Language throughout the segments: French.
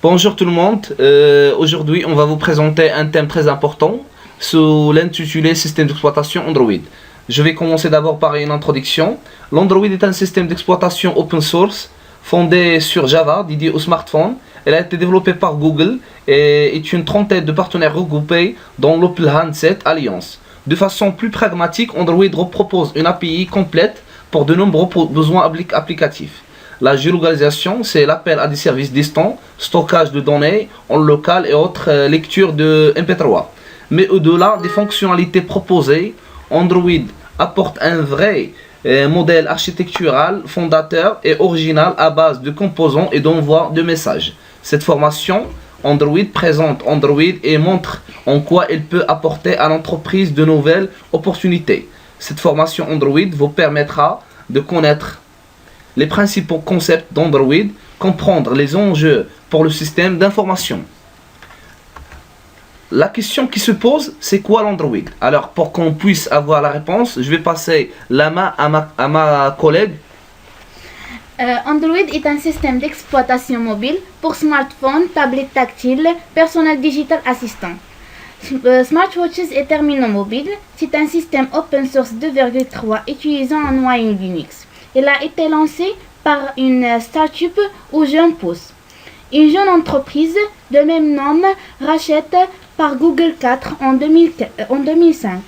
Bonjour tout le monde. Aujourd'hui, on va vous présenter un thème très important sous l'intitulé système d'exploitation Android. Je vais commencer d'abord par une introduction. L'Android est un système d'exploitation open source fondé sur Java, dédié au smartphone. Elle a été développée par Google et est une trentaine de partenaires regroupés dans l'Open Handset Alliance. De façon plus pragmatique, Android propose une API complète pour de nombreux besoins applicatifs. La géolocalisation, c'est l'appel à des services distants, stockage de données en local et autres lectures de MP3. Mais au-delà des fonctionnalités proposées, Android apporte un vrai modèle architectural fondateur et original à base de composants et d'envoi de messages. Cette formation Android présente Android et montre en quoi elle peut apporter à l'entreprise de nouvelles opportunités. Cette formation Android vous permettra de connaître les principaux concepts d'Android, comprendre les enjeux pour le système d'information. La question qui se pose, c'est quoi l'Android? Alors, pour qu'on puisse avoir la réponse, je vais passer la main à ma collègue. Android est un système d'exploitation mobile pour smartphones, tablettes tactiles, personnel digital assistant. Smartwatches et terminaux mobiles, c'est un système open source 2.3 utilisant un noyau Linux. Il a été lancé par une start-up ou jeune pousse. Une jeune entreprise de même nom rachète par Google 4 en 2005.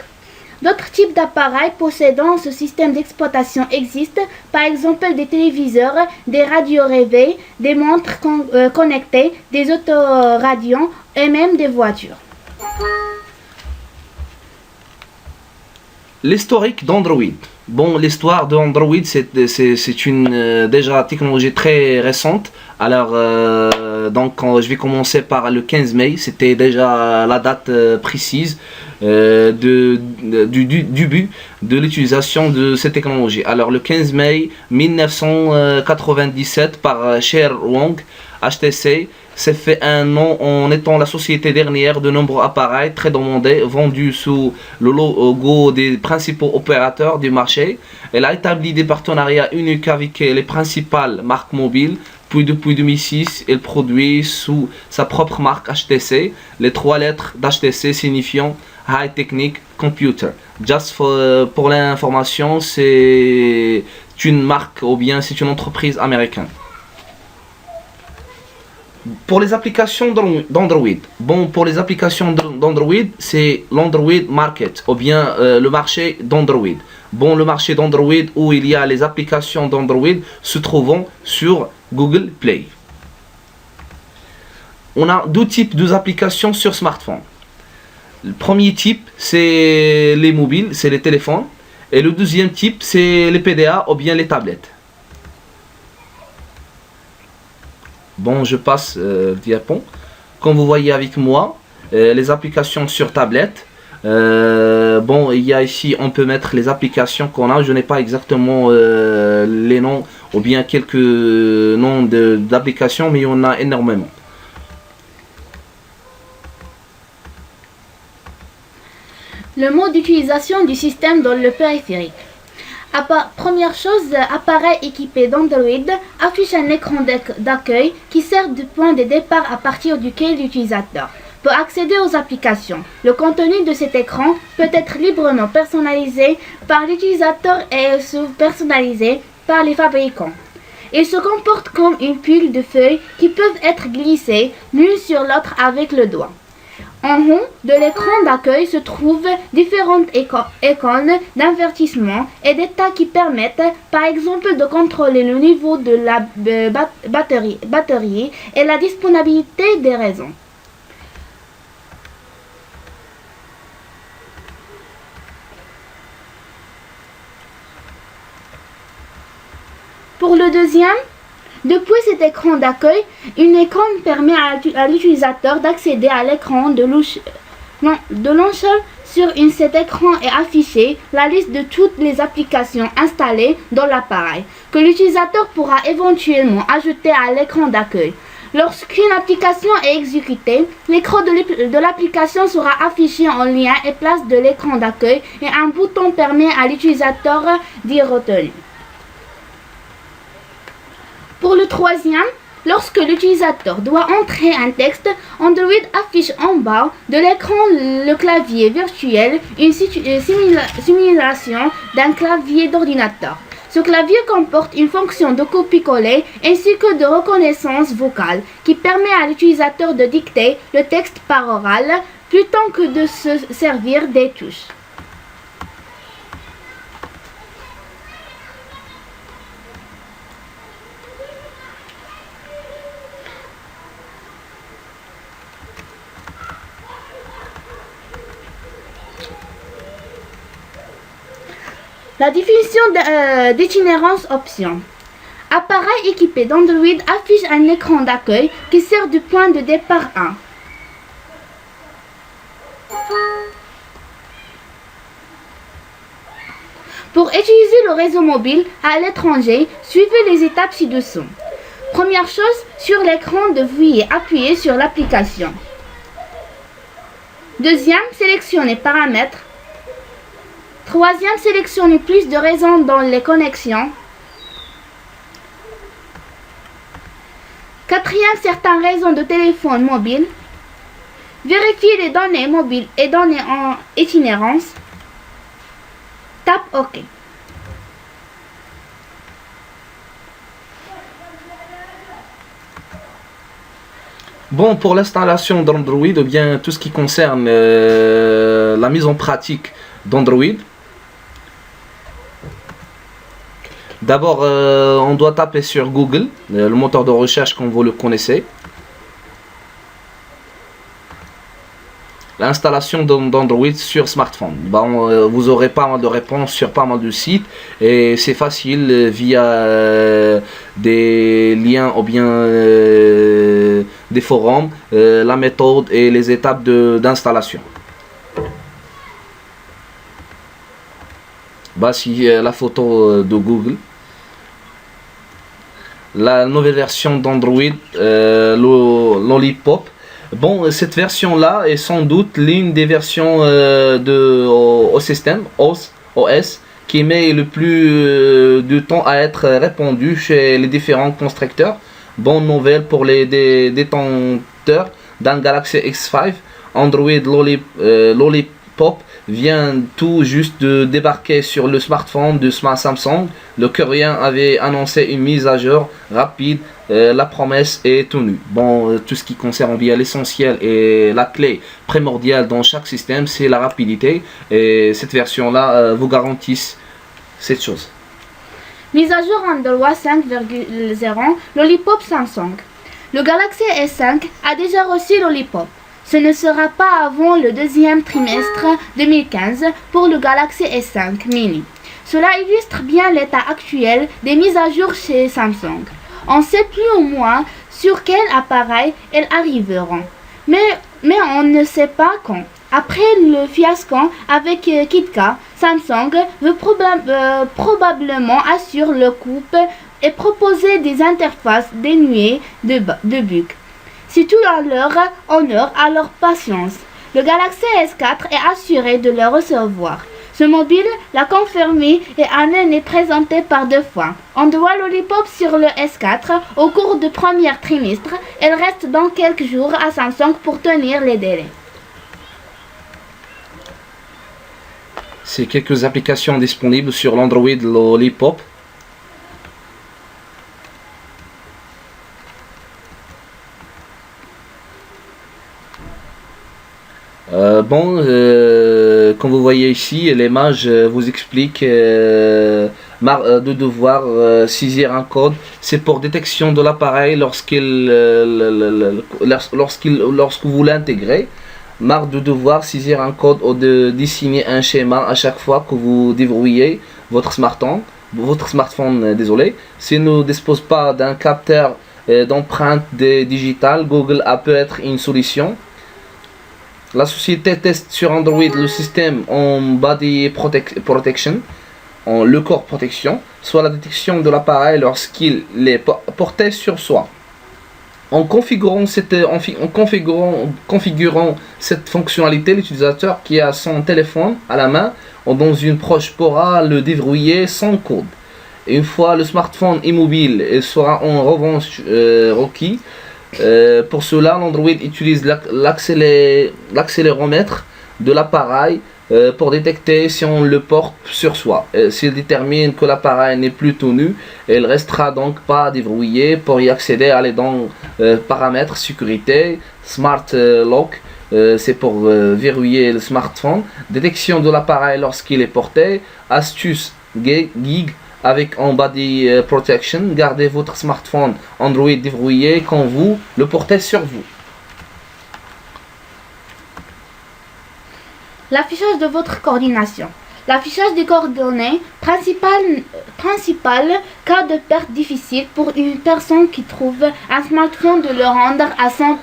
D'autres types d'appareils possédant ce système d'exploitation existent, par exemple des téléviseurs, des radios réveils, des montres connectées, des autoradios et même des voitures. L'historique d'Android. Bon, l'histoire d'Android, c'est une déjà technologie très récente. Alors, je vais commencer par le 15 mai. C'était déjà la date précise du début de l'utilisation de cette technologie. Alors, le 15 mai 1997 par Cher Wang, HTC, s'est fait un nom en étant la société dernière de nombreux appareils très demandés, vendus sous le logo des principaux opérateurs du marché. Elle a établi des partenariats uniques avec les principales marques mobiles. Puis depuis 2006, elle produit sous sa propre marque HTC, les trois lettres d'HTC signifiant High Technic Computer. Pour l'information, c'est une marque ou bien c'est une entreprise américaine. Pour les applications d'Android, pour les applications d'Android, c'est l'Android Market, ou bien le marché d'Android. Le marché d'Android où il y a les applications d'Android se trouvant sur Google Play. On a deux types d'applications sur smartphone. Le premier type, c'est les mobiles, c'est les téléphones. Et le deuxième type, c'est les PDA ou bien les tablettes. Je passe diapo. Comme vous voyez avec moi, les applications sur tablette. Il y a ici, on peut mettre les applications qu'on a. Je n'ai pas exactement les noms ou bien quelques noms d'applications, mais il y en a énormément. Le mode d'utilisation du système dans le périphérique. Première chose, appareil équipé d'Android affiche un écran d'accueil qui sert de point de départ à partir duquel l'utilisateur peut accéder aux applications. Le contenu de cet écran peut être librement personnalisé par l'utilisateur et sous-personnalisé par les fabricants. Il se comporte comme une pile de feuilles qui peuvent être glissées l'une sur l'autre avec le doigt. En haut de l'écran d'accueil se trouvent différentes icônes d'avertissement et d'état qui permettent, par exemple, de contrôler le niveau de la batterie et la disponibilité des réseaux. Pour le deuxième, depuis cet écran d'accueil, une icône permet à l'utilisateur d'accéder à l'écran de launcher. Sur cet écran est affichée la liste de toutes les applications installées dans l'appareil, que l'utilisateur pourra éventuellement ajouter à l'écran d'accueil. Lorsqu'une application est exécutée, l'écran de l'application sera affiché en lien et place de l'écran d'accueil et un bouton permet à l'utilisateur d'y retenir. Pour le troisième, lorsque l'utilisateur doit entrer un texte, Android affiche en bas de l'écran le clavier virtuel, une simulation d'un clavier d'ordinateur. Ce clavier comporte une fonction de copier-coller ainsi que de reconnaissance vocale qui permet à l'utilisateur de dicter le texte par oral plutôt que de se servir des touches. La définition d'itinérance option. Appareil équipé d'Android affiche un écran d'accueil qui sert de point de départ 1. Pour utiliser le réseau mobile à l'étranger, suivez les étapes ci-dessous. Première chose, sur l'écran de veuillez appuyer sur l'application. Deuxième, sélectionnez paramètres. Troisième, sélectionnez plus de réseaux dans les connexions. Quatrième, certains réseaux de téléphone mobile. Vérifiez les données mobiles et données en itinérance. Tape OK. Bon, pour l'installation d'Android ou bien tout ce qui concerne la mise en pratique d'Android, d'abord on doit taper sur Google, le moteur de recherche comme vous le connaissez. L'installation d'Android sur smartphone. Bon, vous aurez pas mal de réponses sur pas mal de sites et c'est facile via des liens ou bien des forums, la méthode et les étapes d'installation. Voici la photo de Google. La nouvelle version d'Android, Lollipop. Bon, cette version-là est sans doute l'une des versions au système OS qui met le plus de temps à être répandue chez les différents constructeurs. Bonne nouvelle pour les détenteurs d'un Galaxy S5. Android Lollipop vient tout juste de débarquer sur le smartphone de Samsung. Le coréen avait annoncé une mise à jour rapide. La promesse est tenue. Bon, tout ce qui concerne bien l'essentiel et la clé primordiale dans chaque système, c'est la rapidité. Et cette version-là vous garantit cette chose. Mise à jour Android 5.0, Lollipop Samsung. Le Galaxy S5 a déjà reçu Lollipop. Ce ne sera pas avant le deuxième trimestre 2015 pour le Galaxy S5 mini. Cela illustre bien l'état actuel des mises à jour chez Samsung. On sait plus ou moins sur quel appareil elles arriveront, mais on ne sait pas quand. Après le fiasco avec KitKat, Samsung veut probablement assurer le coup et proposer des interfaces dénuées de bugs. C'est tout à leur honneur, à leur patience. Le Galaxy S4 est assuré de le recevoir. Ce mobile l'a confirmé et est présenté par deux fois. Android Lollipop sur le S4 au cours du premier trimestre. Elle reste dans quelques jours à Samsung pour tenir les délais. C'est quelques applications disponibles sur l'Android Lollipop. Comme vous voyez ici, l'image vous explique de devoir saisir un code. C'est pour détection de l'appareil lorsque vous l'intégrez. Marre de devoir saisir un code ou de dessiner un schéma à chaque fois que vous déverrouillez votre smartphone. S'il ne dispose pas d'un capteur d'empreinte digitale, Google a peut être une solution. La société teste sur Android le système en body protection, le corps protection, soit la détection de l'appareil lorsqu'il est porté sur soi. En configurant cette fonctionnalité, l'utilisateur qui a son téléphone à la main ou dans une poche pourra le déverrouiller sans code. Une fois le smartphone immobile, il sera en revanche requis. Pour cela, l'Android utilise l'accéléromètre de l'appareil pour détecter si on le porte sur soi. S'il détermine que l'appareil n'est plus tenu, il restera donc pas déverrouillé. Pour y accéder, allez dans paramètres sécurité, Smart Lock, c'est pour verrouiller le smartphone, détection de l'appareil lorsqu'il est porté, astuce Gig avec en body protection, gardez votre smartphone Android déverrouillé quand vous le portez sur vous. L'affichage de votre coordination. L'affichage des coordonnées, principal cas de perte difficile pour une personne qui trouve un smartphone de le rendre à son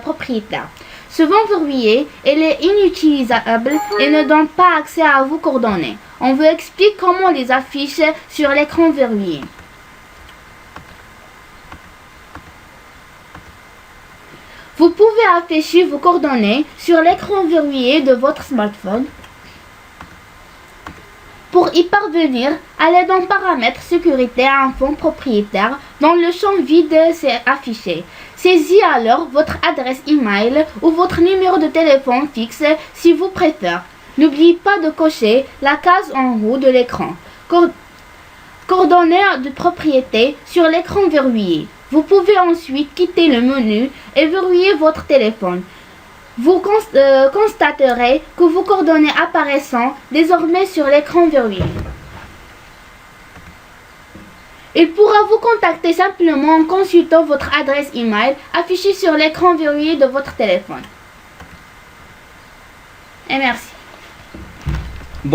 propriétaire. Souvent verrouillé, il est inutilisable et ne donne pas accès à vos coordonnées. On vous explique comment les afficher sur l'écran verrouillé. Vous pouvez afficher vos coordonnées sur l'écran verrouillé de votre smartphone. Pour y parvenir, allez dans Paramètres sécurité à un fond propriétaire. Dans le champ vide, c'est affiché. Saisis alors votre adresse email ou votre numéro de téléphone fixe si vous préférez. N'oubliez pas de cocher la case en haut de l'écran. Coordonnées de propriété sur l'écran verrouillé. Vous pouvez ensuite quitter le menu et verrouiller votre téléphone. Vous constaterez que vos coordonnées apparaissent désormais sur l'écran verrouillé. Il pourra vous contacter simplement en consultant votre adresse email affichée sur l'écran verrouillé de votre téléphone. Et merci.